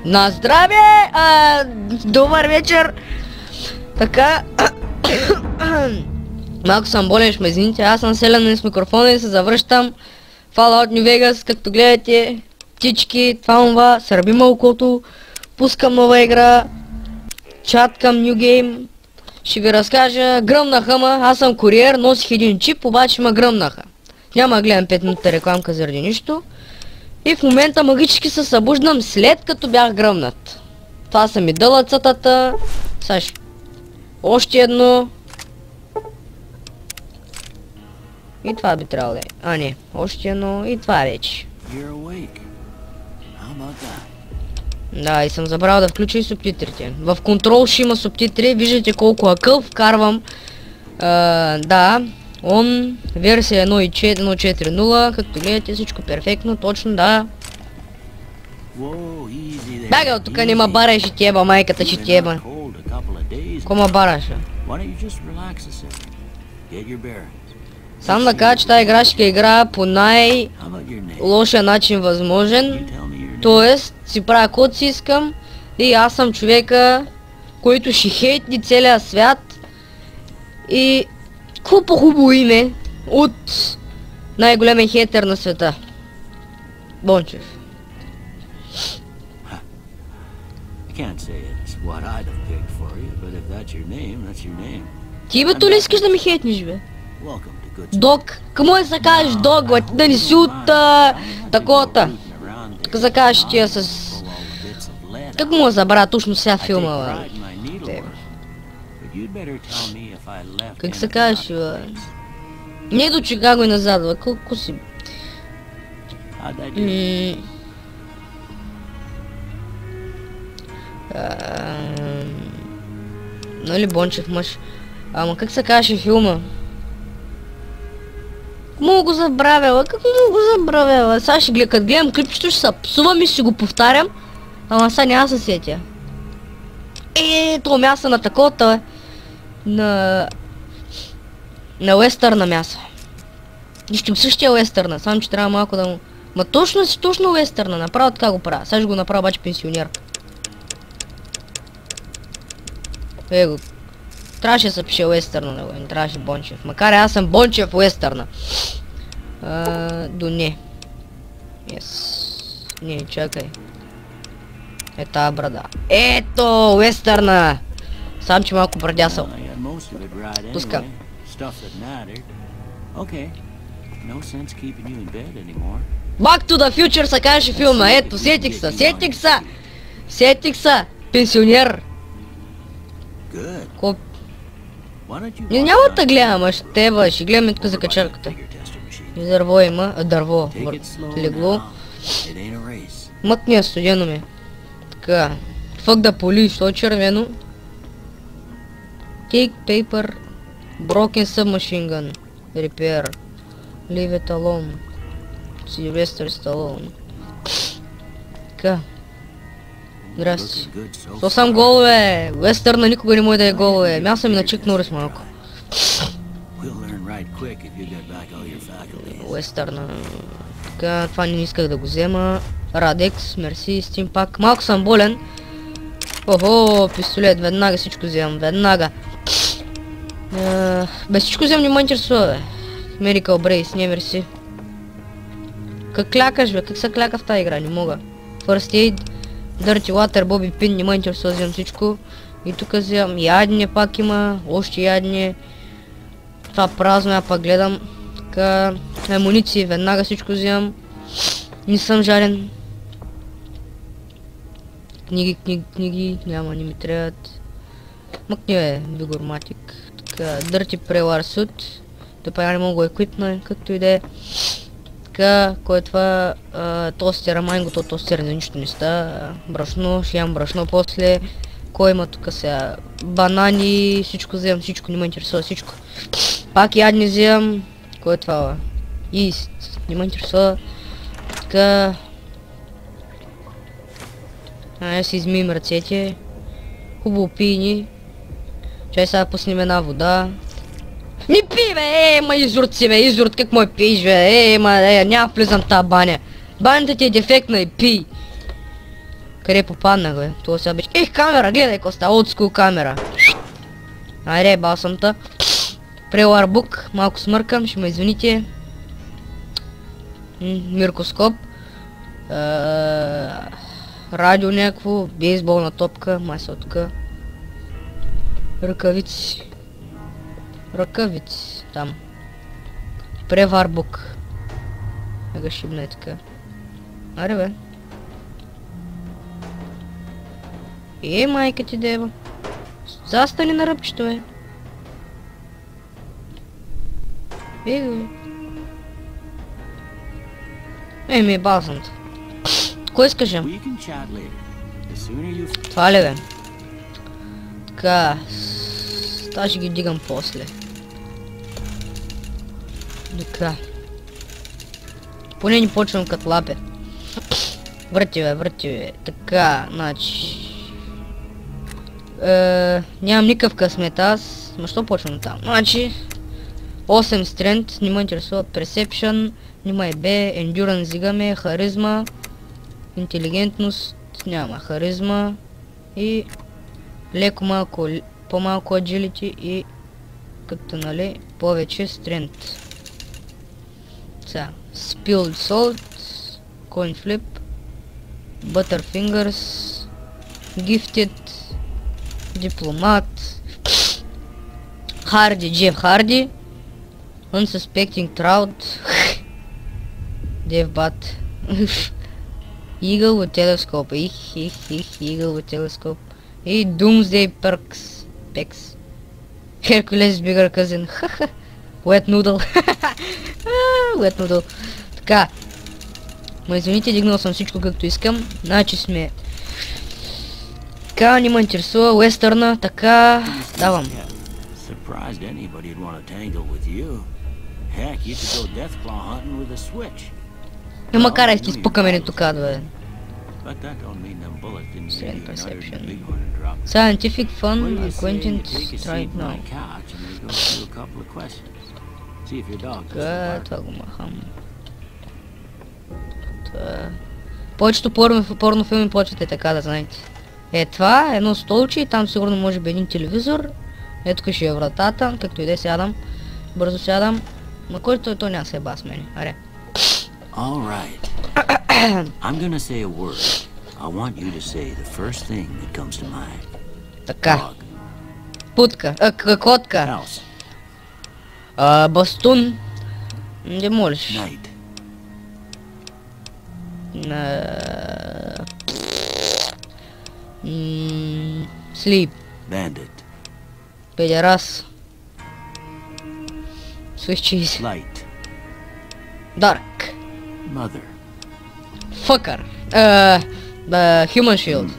На здраве! Добър вечер! Така... Малко съм болен, ще ме извините. Аз съм Селен с микрофона и се завръщам. Fallout New Vegas, както гледате. Птички, това, сърбима окото. Пускам нова игра. Чат към New Game. Ще ви разкажа. Гръмнаха ма. Аз съм куриер, носих един чип, обаче ма гръмнаха. Няма да гледам 5 минути рекламка заради нищо. И в момента магически се събуждам след като бях гръмнат. Това са ми дълъцатата. Саш. Още едно. И това би трябвало да е. А не, още едно и това вече. Да, и съм забрал да включа и субтитрите. В контрол ще има субтитри, виждате колко акъл вкарвам. Да, он, версия 1.4.0, както гледате всичко перфектно, точно, да. Бягай от тука, не ма барай, ще теба, майката ще теба. Ко ма бараш? Сам да кажа, че тази игра ще игра по най-лошия начин възможен. Тоест, си правя код си искам и аз съм човека, който ще хейтни целия свят. И какво хубаво име от най-големия хейтер на света. Бончев. Ти бе, то ли искаш да ми хейтниш, бе? Дог, къмо е се кажеш дог, бе? Да не си от такова-та. Как се кажеш тия с... Как му забравя точно сега филма, бе? Как се кажеш, бе? Не до Чикаго и назад, бе, колко си... Нали Бончев мъж? Ама как се каже филма? Мога го забравя, как мога го забравя? Сега ще гледам, като гледам клипчето, ще се псувам и ще го повтарям. Ама сега няма се сетя. То мясо на такова, на уестърна мясо. Нищо същия уестърна, само че трябва малко да му... Ма точно уестърна, направо така го правя. Сега ще го направя обаче пенсионер. Его. Трябваше да се пише уестърна, не трябваше Бончев. Макар аз съм Бончев уестърна. До не. Не, чакай. Е тази брада. Ето, уестърна! Сам че малко брадясал. Пускам. Back to the Future се каже филма. Ето, сетих се. Пенсионер. Няма да гледам, а ще гледаме тук за качалката. И дърво има, дърво, легло. Мътния студено ми. Така, fuck the police, то е червено. Take paper, broken submachine gun, repair, leave it alone, Sylvester Stallone. Така. Здрасти. То съм гол, бе. Уестърна никога не може да е гол, бе. Мяса ми на Чик Норис малко. Уестърна. Така, това не исках да го взема. Радекс, мерси, стимпак. Малко съм болен. Охо, пистолет, веднага всичко вземам, веднага. Без всичко вземам, не ме интересува, бе. Medical Brace, не мерси. Как клякаш, бе? Как се кляка в тази игра? Не мога. First Aid. Dirty Water, Bobby Pin, не ме интересува, вземам всичко. И тук вземам ядене пак има, още ядене. Това празно, я пак гледам. Така, амуниции, веднага всичко вземам. Не съм жален. Книги, няма, не ми трябват. Мъкни бе, Vigormatic. Така, Dirty Pre-War Suit. Топа не мога го еквипна, както и да е. Така, кой е това? Тостера, май готов тостер, за нищо не става. Брашно, ще ям брашно после. Кой има тук сега? Банани, всичко вземам, всичко, не ме интересува всичко. Пак ядни вземам. Кой е това? Ист, не ме интересува. Така. Я си измием ръцете. Хубаво пини. Чай сега пуснем една вода. Не пи, бе, ма изрод си, бе, изрод, как мой пиеш, бе, няма влизам в тази баня. Банята ти е дефектна и пи. Къде попаднах, бе? Това сега беше... Ех, камера, гледай, Коста, олдскул камера. Айде, бал съм та. Преларбук, малко смъркам, ще ме извините. Миркоскоп. Радио някакво, бейсболна топка, масотка. Ръкавици. Ръкавици, там. Преварбук. Ега шибна е така. Аре бе. Майка ти дева. Застани на ръбчето, бе. Ега, бе. Еми, балсамата. Кой искаш? Това ли, бе? Така. Та ще ги дигам после. Така. Поне не почвам като лапе. Върти, бе. Така, значи... нямам никакъв късмет аз. Ма що почвам там? Значи... 8 стрент, не ме интересува. Perception, няма и Б, Endurance зигаме, харизма, интелигентност, няма харизма и леко малко, по-малко agility и като нали повече стрент. Сега, Spilled Salt, Coin Flip, Butterfingers, Gifted, Дипломат, Hardy, Jeff Hardy, Unsuspecting Trout, Dev Bat, Eagle with Telescope, Eagle with Telescope, и Doomsday Perks, Pex, Hercules Bigger Cousin, Wet Noodle, Wet Noodle. Така, ма извините, дигнал съм всичко както искам, значи сме... Така, не ме интересува, уестърна, така, давам. Ема карай ти спука мене тук, бе. Perception. Scientific fun, acquaintance, right now. Така, това го махам. Повечето порнофилми почвате така, да знаете. Е, това е едно столче и там сигурно може би един телевизор. Ето тук ще е вратата, както и да сядам. Бързо сядам. Ма който той няма се еба с мене. Аре. Alright. I'm gonna say a word. I want you to say the first thing that comes to mind. Така. Путка. Котка. Бастун. Не можеш. Night. Sleep. Bandit. Педерас. Switches. Light. Dark. Mother. Fucker. Human shield.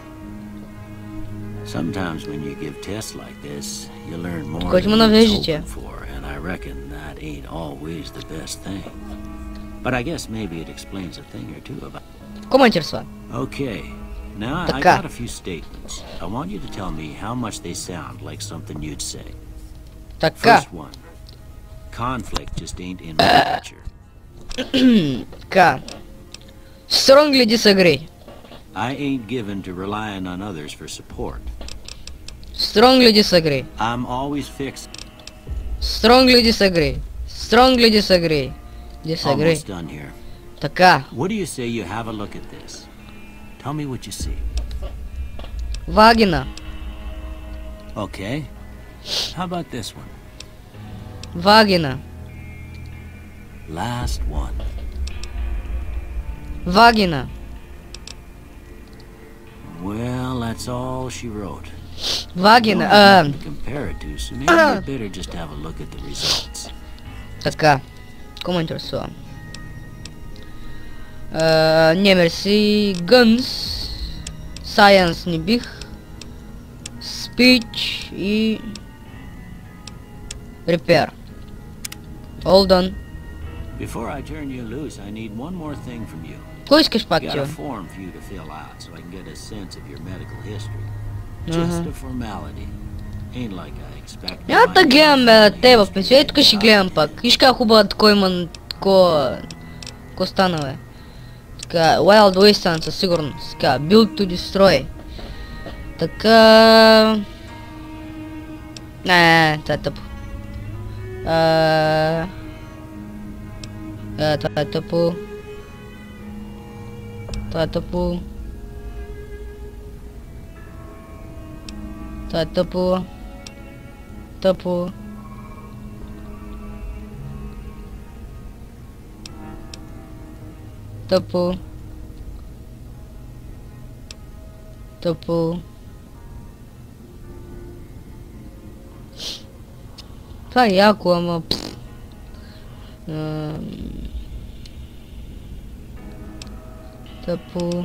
Sometimes when you give tests like this, you learn more Който му than it's навеждите. hoping for, and I reckon that ain't always the best thing. But I guess maybe it explains a thing or two about... Кому интересува? Okay. Now I Така. got a few statements. I want you to tell me how much they sound like something you'd say. Така. First one. Conflict just ain't in my nature. Така. Strongly disagree. I ain't given to relying on others for support. Strongly disagree. I'm always fixed. Strongly disagree. Strongly disagree. Disagree. Almost done here. Така. What do you say you have a look at this? Tell me what you see. Вагина. Okay. How about this one? Вагина. Last one. Вагина. Well, that's all she wrote. Вагина. Don't have to compare it to, so maybe you better just have a look at the results. Така. Кому интересува? Не мерси. Guns. Science не бих. Speech и... Repair. All done. Before I turn you loose, I need one more thing from you. Кой искаш пак, Got тио? a form for you to fill out so I can get a sense of your medical history. Just a formality. Ain't like I expect. Няма да гледам, бе, те в пенсия. Ей, тук ще гледам пак. Виж как хубава тако има... Тако стана, бе. Така, Wild Wasteland със сигурност. Така, Build to Destroy. Така... Не, това е тъпо. Това е тъпо. Това е тъпо. Това е тъпо. Тъпо. Тъпо. Тъпо. Това е яко, ама... Тъпо.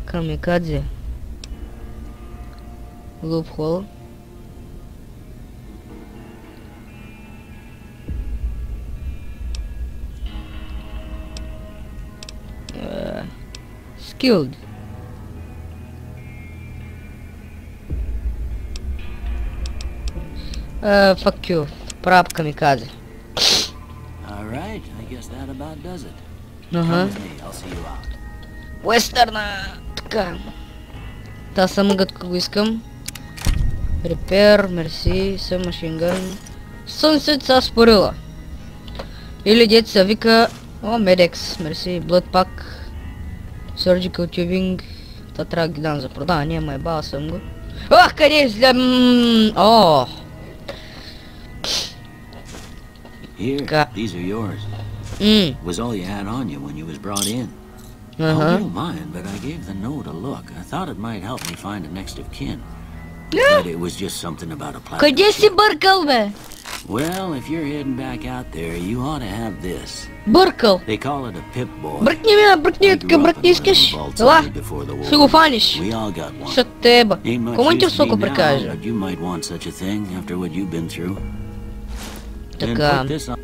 Камикадзе. Loophole. Skilled. Fuck you. Прав камикадзе. Alright, I guess that about does it. Ага. Come with me, I'll see you out. Уестърна! Така. Та самъгът го искам. Репер, мерси, съм машингън. Сънсет са спорила. Или дет се вика... О, медекс, мерси, блъд пак. Surgical tubing. Та трябва да ги дам за продаване, ама ебала съм го. Ах, къде е злям? О! Here, these are yours. Was all you had on you when you was brought in. I hope you don't mind, but I gave the note a look. I thought it might help me find a next of kin. But it was just something about a platinum Къде си бъркал, бе? Well, if you're heading back out there, you ought to have this. Бъркал. They call it a Pip-Boy. Бръкни ме, бръкни така, бръкни искаш. Ела, ще го фаниш. We all got one. Ще теба. Ain't much Кому use интересно to me ако now, прекажа? but you might want such a thing after what you've been through. Then Така. put this on.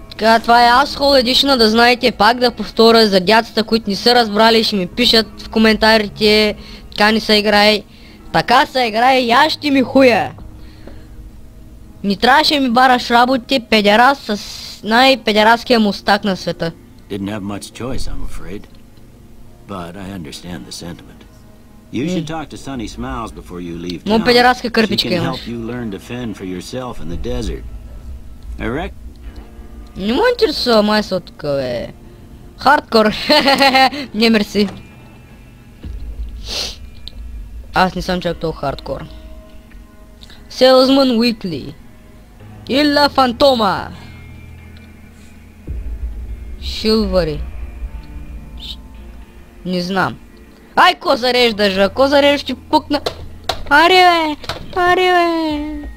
Така, това е Asshole Edition, да знаете, пак да повторя за дядцата, които не са разбрали, ще ми пишат в коментарите, така не се играе. Така се играе и аз ще ми хуя. Не трябваше да ми бараш работите, педерас с най-педераския мустак на света. Didn't have much choice, I'm afraid. But I understand the sentiment. You should talk to Sunny Smiles before you leave town. Но педераска She кърпичка can имаш. help you learn to fend for yourself in the desert. I reckon. Не му интересува май са тук, бе. Хардкор. Не мерси. Аз не съм чак толкова хардкор. Salesman Weekly. Илла Фантома. Шилвари. Не знам. Ай, ко зареждаш, а ко зареждаш ти пукна. Ари, бе. Ари, бе.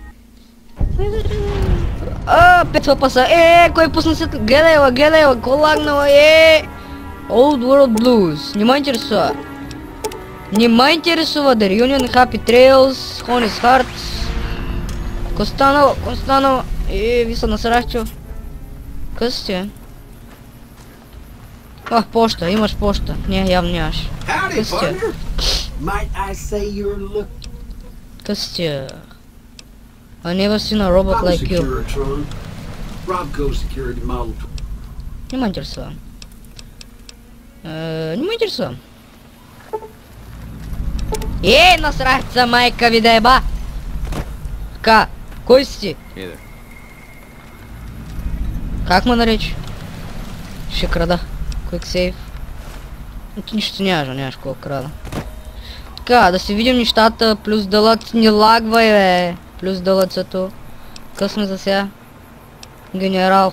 Пет въпаса. Кой пусна се? Гледай ла, ко лагнала, Old World Blues. Не ме интересува. Не ме интересува. The Reunion, Happy Trails, Honest Hearts. Ко станало? Ви се насращил. Къс ти, почта, имаш почта. Не, явно нямаш. Къс ти, Къс ти, I never seen a robot like you. Не ме интересува. Не ме интересува. Насрахца, майка ви да еба! Така, кой си ти? Как ме нарече? Ще крада. Quick save. Ти нищо нямаш колко крада. Така, да си видим нещата, плюс дълъц, не лагвай, бе. Плюс дълъцето. Късно за сега. Генерал.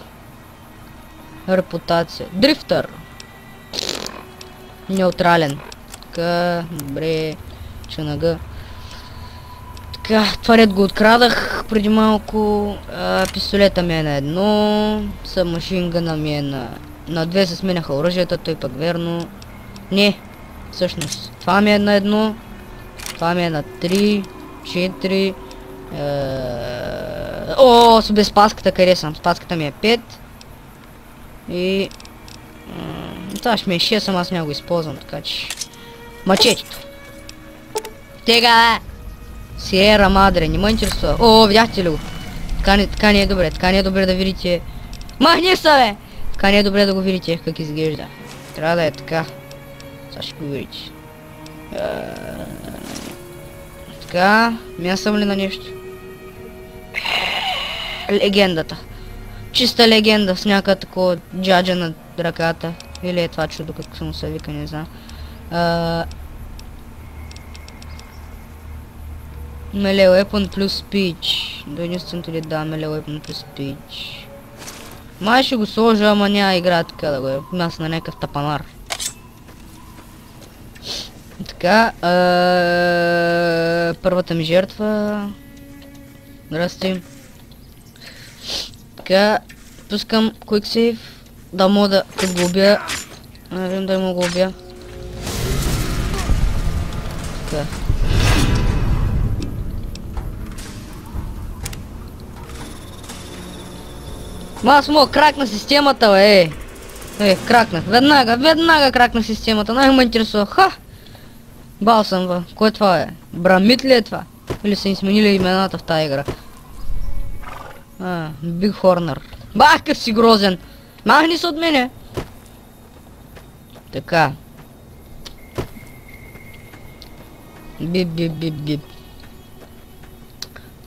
Репутация. Дрифтър. Неутрален. Така, добре. ЧНГ. Така, това ред го открадах преди малко. Пистолета ми е на едно. Събмашингъна ми е на две се сменяха оръжията, той пък верно. Не, всъщност. Това ми е на едно. Това ми е на 3, 4. Без паската, къде съм? Спаската ми е 5. И... това ще ми е 6, ама аз няма го използвам, така че... Мачетето. Тега, Сиера Мадре, не ме интересува. Видяхте ли го? Така не е добре, да видите... Махни се, бе! Така не е добре да го видите как изглежда. Трябва да е така. Сега ще го видите. Така, мясам ли на нещо? Легендата. Чиста легенда с някаква такова джаджа на ръката. Или е това чудо, като му се вика, не знам. Melee weapon плюс speech. До единственото ли да, melee weapon плюс speech. Май ще го сложа, ама няма игра така да го е. Аз на някакъв тапанар. Така, първата ми жертва. Здрасти. Така, пускам quick save. Да мога да го убия. Не видим да мога го убия. Така. Аз мога кракна системата, бе. Кракнах. Веднага кракна системата. Най ме интересува. Ха! Бал съм, бе. Кой е това, е? Брамит ли е това? Или са им сменили имената в тази игра? Биг Хорнер. Бах, къв си грозен. Махни се от мене. Така. Бип.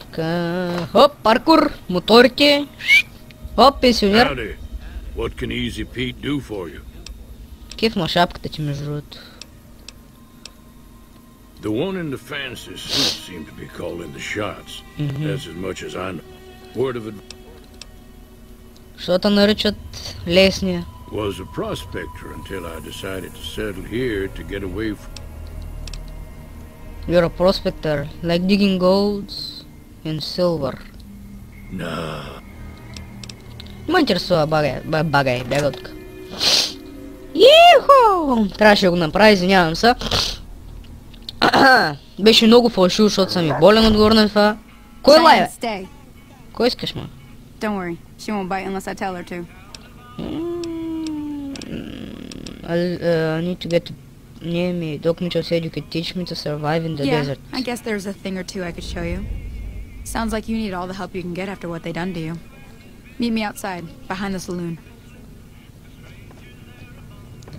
Така. Хоп, паркур. Моторки. Хоп, пенсионер. What can Easy Pete do for you? Кеф ма шапката ти между другото. The one in the fancy suit seemed to be calling the shots. That's as much as I know. Word of advice. Що-то наричат лесния. Was a prospector until I decided to settle here to get away from. You're a prospector, like digging golds and silver. Nah. Ме интересува, багай, бяга от тук. Ихо! Трябваше да го направя, извинявам се. Беше много фалшиво, защото съм и болен отгоре на това. Кой лай, бе? Кой искаш, ма? Don't worry, she won't bite unless I tell her to. I need to get near me. Doc Mitchell said you could teach me to survive in the desert. I guess there's a thing or two I could show you. Sounds like you need all the help you can get after what they done to you. Meet me outside, behind the saloon.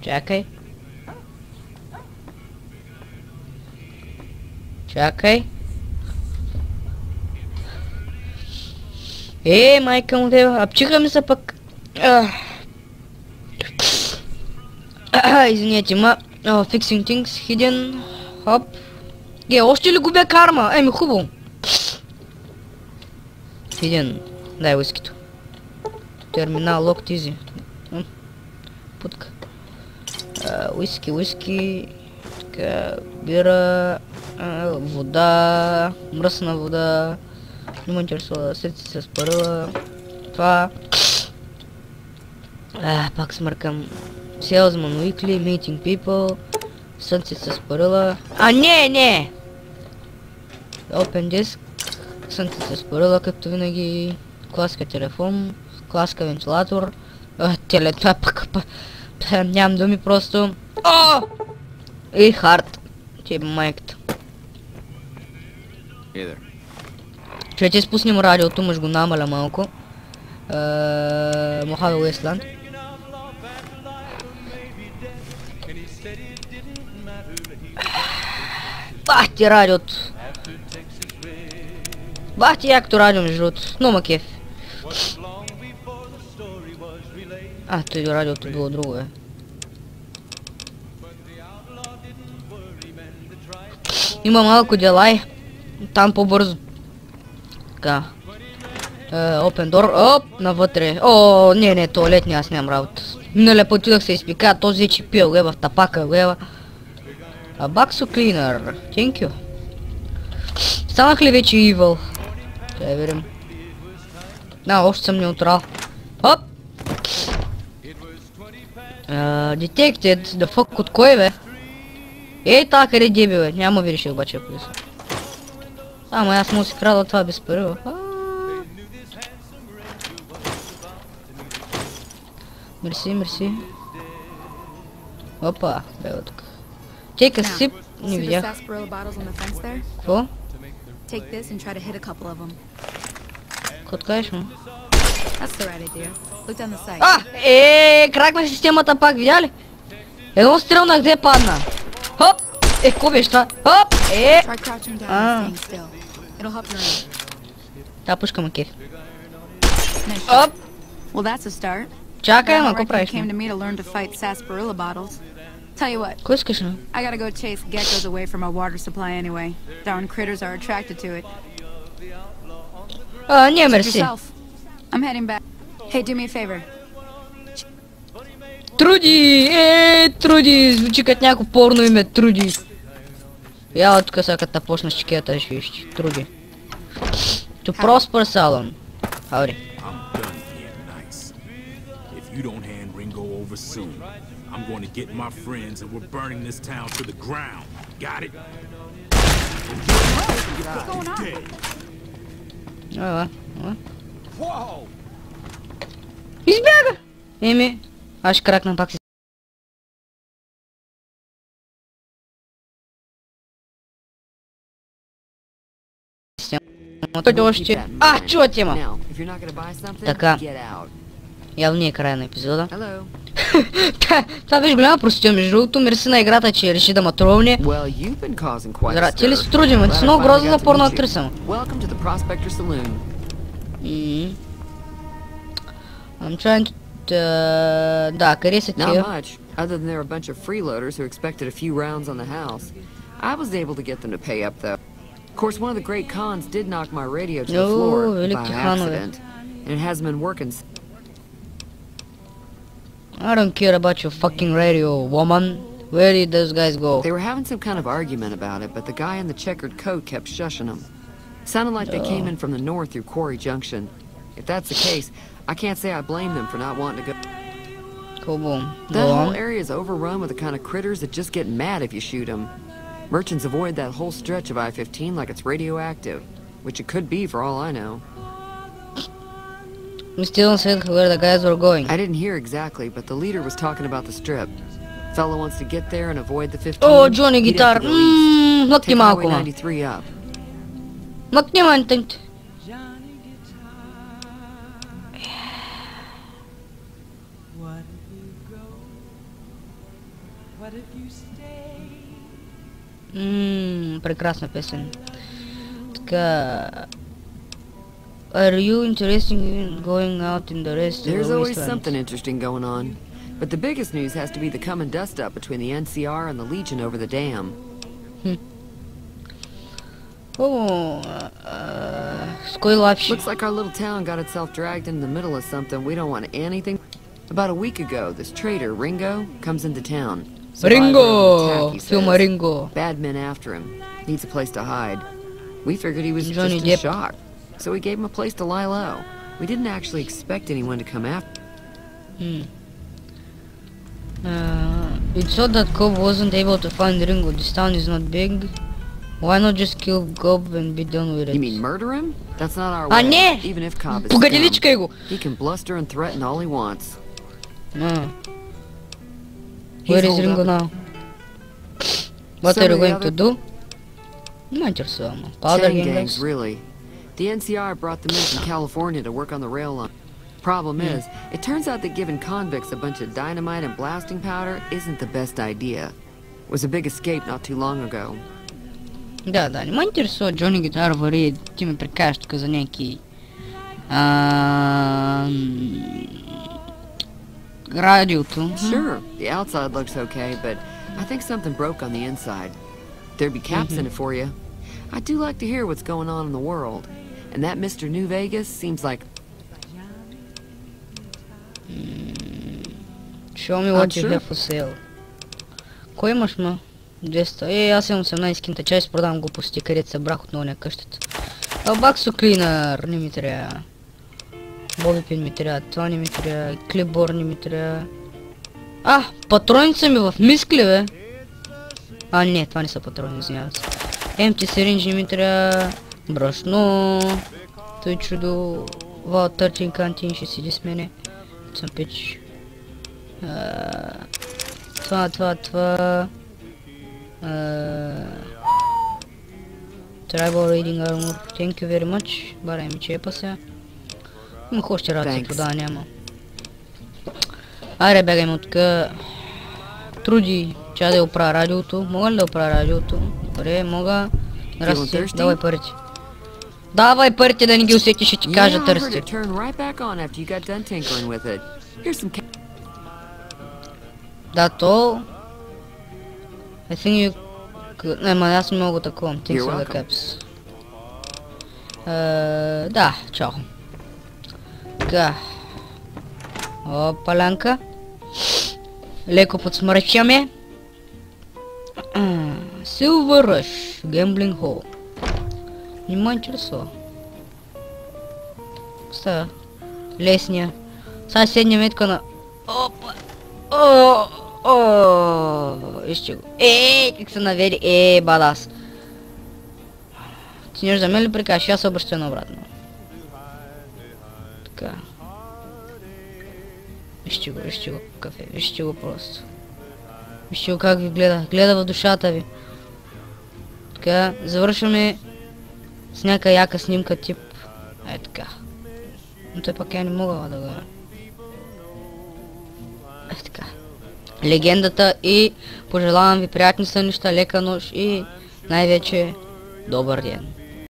Чакай. Чакай. Майка му тебе, апчиха ми се пък. Извинете, ма. Fixing things, hidden. Хоп. Още ли губя карма? Еми хубаво. Hidden. Дай уискито. Терминал, локт, изи. Путка. Уиски. Така, бира. Вода. Мръсна вода. Не ме интересува, сърце се спарила. Това. Пак смъркам. Salesman Weekly, Meeting People. Сънце се спарила. Не! Open Disk. Сънце се спарила, както винаги. Класка телефон. Класка вентилатор. Това пък. Нямам думи просто. И хард. Ти майката. Чуйте, спуснем радиото, мъж го намаля малко. Мохаве Уестланд. Бах ти радиото. Бах ти якото радио между другото. Но ма кеф. Той радиото било друго, е. Има малко делай. Там по-бързо. Така. Open door. Оп, навътре. Не, туалетни, аз нямам работа. Миналия път отидах се изпика, този вече пил, в тапака, Баксо клинър. Thank you. Станах ли вече evil? Ще видим. Още съм неутрал. Хоп! Detected. The fuck от кой, бе? Та къде деби, бе? Няма ви реши обаче, ако са. Ама аз му си крада това без пари, бе. Мерси. Опа, бе тук. Take a sip. Не видях. Какво? Какво кажеш, ма? That's the right idea. Look down the sight. Кракна системата пак, видя ли? Едно стрелна, где падна? Хоп! Какво беше това? Хоп! Та пушка ма кефи. Хоп! Чакай, ама, какво правиш? Tell you what. Кой искаш, ме? I gotta go chase geckos away from our water supply anyway. Darn critters are attracted to it. Не, мерси. I'm heading back. Hey, do me a favor. Труди! Труди! Звучи като някакво порно име, Труди. Я тук сега като почна с чекията, ще вижте. Труди. To Prosper Salon. Howdy. You don't hand Ringo over soon. I'm going to get my friends and we're burning this town to the ground. Got it? What's going on? Whoa! Избяга! Еми, аз ще кракна пак си. Чува тема! Така. Явно не е края на епизода. Това беше голяма простотия, между другото. Мерси на играта, че реши да ма тролне. Ти ли се трудим? Ти си много грозна порно актриса. I'm trying to... Да, къде са тия? Other than they're a bunch of freeloaders who expected a few rounds on the house. I was able to get them to pay up though. Of course, one of the great cons did knock my radio to the floor by accident, and it hasn't been working. I don't care about your fucking radio, woman. Where did those guys go? They were having some kind of argument about it, but the guy in the checkered coat kept shushing them. Sounded like they came in from the north through Quarry Junction. If that's the case, I can't say I blame them for not wanting to go. Cool, boom. That whole area is overrun with the kind of critters that just get mad if you shoot them. Merchants avoid that whole stretch of I-15 like it's radioactive, which it could be for all I know. We still said where the guys were going. I didn't hear exactly, but the leader was talking about the strip. Fellow wants to get there and avoid the 15. Oh, Johnny guitar. Макни малко. Take Highway 93 up. Макни мантент. Прекрасна песен. Така... Are you interested in going out in the rest of the There's always wasteland? something interesting going on. But the biggest news has to be the come and dust up between the NCR and the Legion over the dam. Oh, Skoy Lapshi. Looks like our little town got itself dragged into the middle of something we don't want anything. About a week ago, this trader, Ringo, comes into town. Ringo! Filma Ringo. Bad men after him. Needs a place to hide. We figured he was Johnny just in Depp. shock. So we gave him a place to lie low. We didn't actually expect anyone to come after. It's odd that Cobb wasn't able to find Ringo. This town is not big. Why not just kill Cobb and be done with it? You mean murder him? That's not our way. не! Even if Cobb is Погоди, dumb, личкай го! he can bluster and threaten all he wants. Where is holed Ringo up. now? What Some are you of the going to other- do? Не интересуемо. Powder Chain gangs. gangs, really. The NCR brought them in from California to work on the rail line. Problem is, it turns out that giving convicts a bunch of dynamite and blasting powder isn't the best idea. It was a big escape not too long ago. Да, не ме интересува Джони Гитар вари, ти ме прекажеш тук за някакви... радиото. Sure, the outside looks okay, but I think something broke on the inside. There'd be caps in it for you. I do like to hear what's going on in the world. And that Mr. New Vegas seems like... Show me what you sure. have for sale. Кой имаш, ма? 200. Аз имам 18 кинта чай, продавам глупости, където се брах отново на къщата. Баксо клинър не ми трябва. Бобипин ми трябва, това не ми трябва, клипбор не ми трябва. Патроница ми в мискли, бе. Не, това не са патрони, извинявам се. Empty syringe не ми трябва, брашно. Той чудо, Вал 13 кантин ще седи с мене. Съм пич. Това. Tribal Raiding Armor, thank you very much. Барай ми чепа сега. Има още работа, продава няма. Айде, бегайме от тука. Труди, чай да оправя радиото. Мога ли да оправя радиото? Добре, мога. Здрасти, давай парите. Давай парите да не ги усетиш, ще ти кажа търсти. Да, то... I think you... Не, ма аз много такова. Thanks for the caps. Да, чао. Така. Опалянка. Леко подсмърчаме. Silver Rush. Gambling Hall. Не ме интересува. Става. Лесния. Сега седня метка на... Опа. Вижте го. Как се навери. Бадас. Ти не за мен ли прикажеш? Аз се обръщам обратно. Така. Вижте го кафе. Вижте го просто. Вижте го как ви гледа. Гледа в душата ви. Така, завършваме с някаква яка снимка тип. Така. Но той пак я не мога да го... Така. Легендата и пожелавам ви приятни сънища, лека нощ и най-вече добър ден.